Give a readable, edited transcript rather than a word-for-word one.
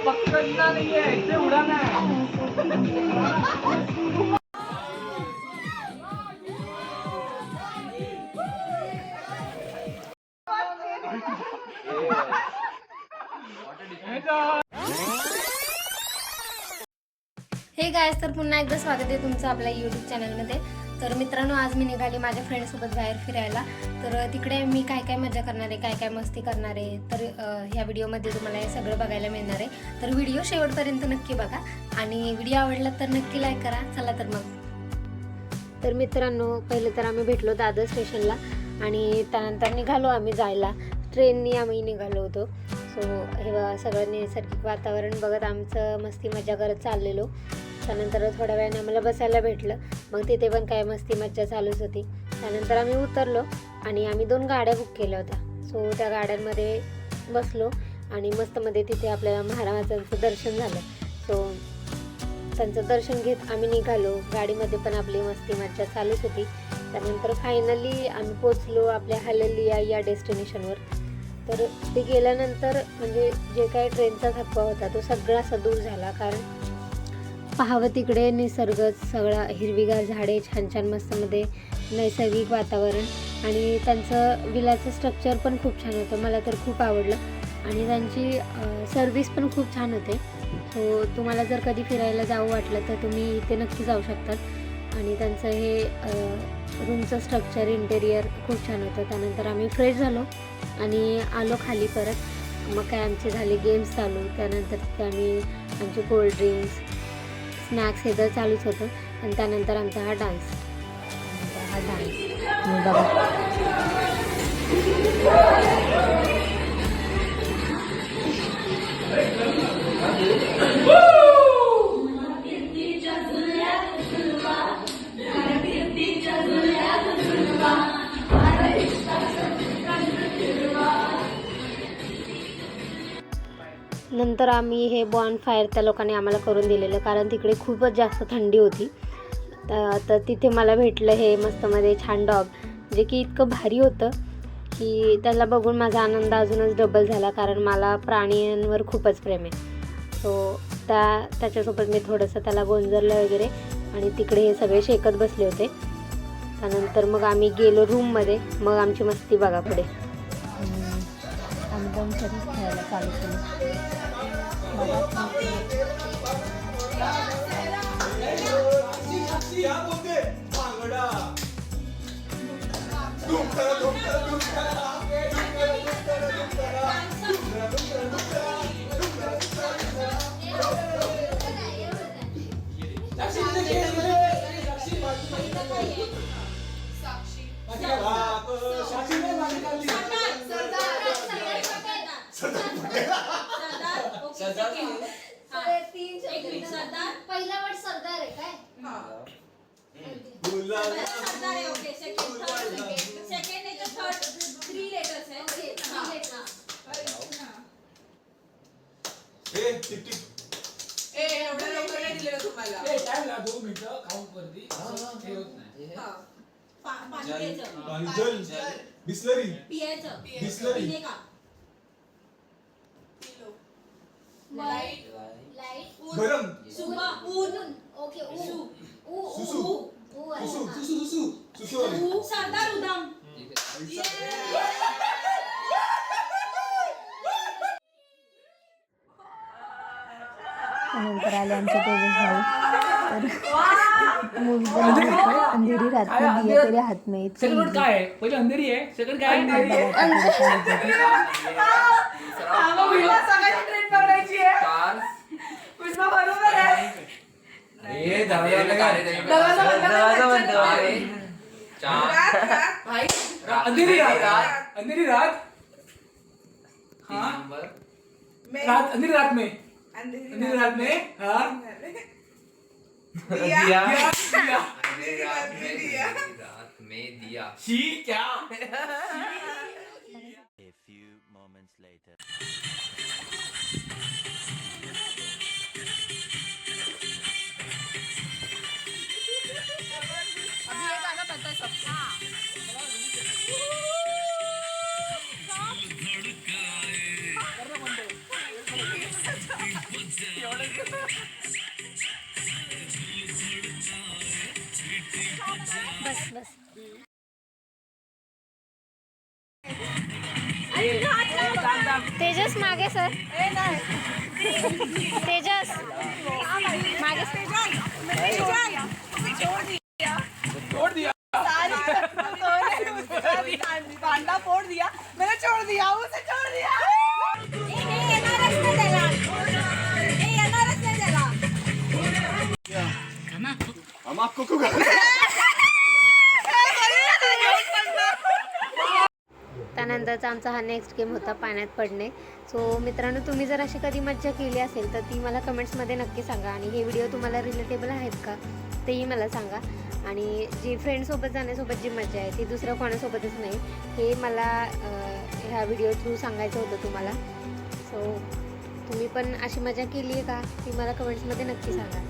पकडना नहीं है, ऐसे उड़ाना है। हे गाइस, तर पुन्हा एकदा स्वागत आहे तुमचं आपल्या यूट्यूब चॅनलमध्ये. तर मित्रांनो, आज मी निघाली माझ्या फ्रेंड्ससोबत बाहेर फिरायला. तर तिकडे मी काय काय मजा करणार आहे, काय काय मस्ती करणार आहे, तर ह्या व्हिडिओमध्ये तुम्हाला हे सगळं बघायला मिळणार आहे. तर व्हिडिओ शेवटपर्यंत नक्की बघा आणि व्हिडिओ आवडला तर नक्की लाईक करा. चला तर मग. तर मित्रांनो, पहिले तर आम्ही भेटलो दादर स्टेशनला आणि त्यानंतर निघालो आम्ही जायला. ट्रेननी आम्ही निघालो होतो. सो हे सगळं नैसर्गिक वातावरण बघत आमचं मस्ती मजा करत चाललेलो. त्यानंतर थोड्या वेळाने आम्हाला बसायला भेटलं. मग तिथे पण काय मस्ती मज्जा चालूच होती. त्यानंतर आम्ही उतरलो आणि आम्ही 2 गाड्या बुक केल्या होत्या. सो त्या गाड्यांमध्ये बसलो आणि मस्तमध्ये तिथे आपल्याला महाराजांचं दर्शन झालं. सो त्यांचं दर्शन घेत आम्ही निघालो. गाडीमध्ये पण आपली मस्ती मज्जा चालूच होती. त्यानंतर फायनली आम्ही पोचलो आपल्या हलेलिया या डेस्टिनेशनवर. तर ते गेल्यानंतर म्हणजे जे काही ट्रेनचा थकवा होता तो सगळा असा दूर झाला. कारण पाहावं तिकडे निसर्ग सगळा, हिरवीगार झाडे, छान छान मस्तमध्ये नैसर्गिक वातावरण आणि त्यांचं विलाचं स्ट्रक्चर पण खूप छान होतं. मला तर खूप आवडलं आणि त्यांची सर्विस पण खूप छान होते. सो तुम्हाला जर कधी फिरायला जावं वाटलं तर तुम्ही इथे नक्की जाऊ शकतात. आणि त्यांचं हे रूमचं स्ट्रक्चर, इंटेरियर खूप छान होतं. त्यानंतर आम्ही फ्रेश झालो आणि आलो खाली परत. मग काय आमचे झाले गेम्स चालू. त्यानंतर तिथे आम्ही आमचे कोल्ड्रिंक्स, स्नॅक्स हे तर चालूच होतं. आणि त्यानंतर आमचा हा डान्स बघा. नंतर आम्ही हे बॉनफायर त्या लोकांनी आम्हाला करून दिलेलं, कारण तिकडे खूपच जास्त थंडी होती. तर तिथे मला भेटलं हे मस्तमध्ये छान डॉग, जे की इतकं भारी होतं की त्याला बघून माझा आनंद अजूनच डबल झाला. कारण मला प्राण्यांवर खूपच प्रेम आहे. सो त्याच्यासोबत मी थोडंसं त्याला गोंजरलं वगैरे आणि तिकडे हे सगळे शेकत बसले होते. त्यानंतर मग आम्ही गेलो रूममध्ये. मग आमची मस्ती बघा पुढे. आम्ही 2 सर्विस खेळायला चालू केलं. पहिला वर्ड सरदार आहे काय? सरदार आहे. ओके. सेकंड नाही तर थर्ड 3 लेटर्स आहे. Okay, 3 letters. ए टिक टिक. ए एवढं लवकर नाही दिलेलं तुम्हाला. ए टाइम ला 2 मिनिटं काउंट वरती हे होत नाही. पाणी प्यायचं. जल बिस्लरी पियायचं. बिस्लरी पिणे का? लाईट गरम सुबा ऊन. ओके. सुसू सुसू सुसू सुसू सरदार उदाम. नंतर आले आमचे तेजस भाऊ. तर मूवी बनवली होती अंधेरी रात में दिया तेरे हाथ में. सेकंड काय आहे? पहिले अंधेरी आहे, सेकंड काय आहे? सगळ्यांची ट्रेन पकडायची आहे. पुष्पा बरोबर आहे. ए दरवाजा दरवाजा बंद भाई. अंधेरी रात, अंधेरी रात. हाँ रात, अंधेरी रात में, अंधेरी रात में. हाँ दिया. रात में दिया. शी क्या? A few moments later. अभी ये गाना पता है सबको. बस बस. तेजस मागे सर. तेजस मागे. छोड़ दिया. भांडा फोड़ दिया, मैंने छोड़ दिया, उसे छोड़ दिया. हम आपको क्यों कर त्यानंतरचा आमचा हा नेक्स्ट गेम होता पाण्यात पडणे. सो मित्रांनो, तुम्ही जर अशी कधी मज्जा केली असेल तर ती मला कमेंट्समध्ये नक्की सांगा. आणि हे व्हिडिओ तुम्हाला रिलेटेबल आहेत का तेही मला सांगा. आणि जी फ्रेंडसोबत जाण्यासोबत जी मजा आहे ती दुसऱ्या कोणासोबतच नाही, हे मला ह्या व्हिडिओ थ्रू सांगायचं होतं तुम्हाला. सो तुम्ही पण अशी मजा केली आहे का ती मला कमेंट्समध्ये नक्की सांगा.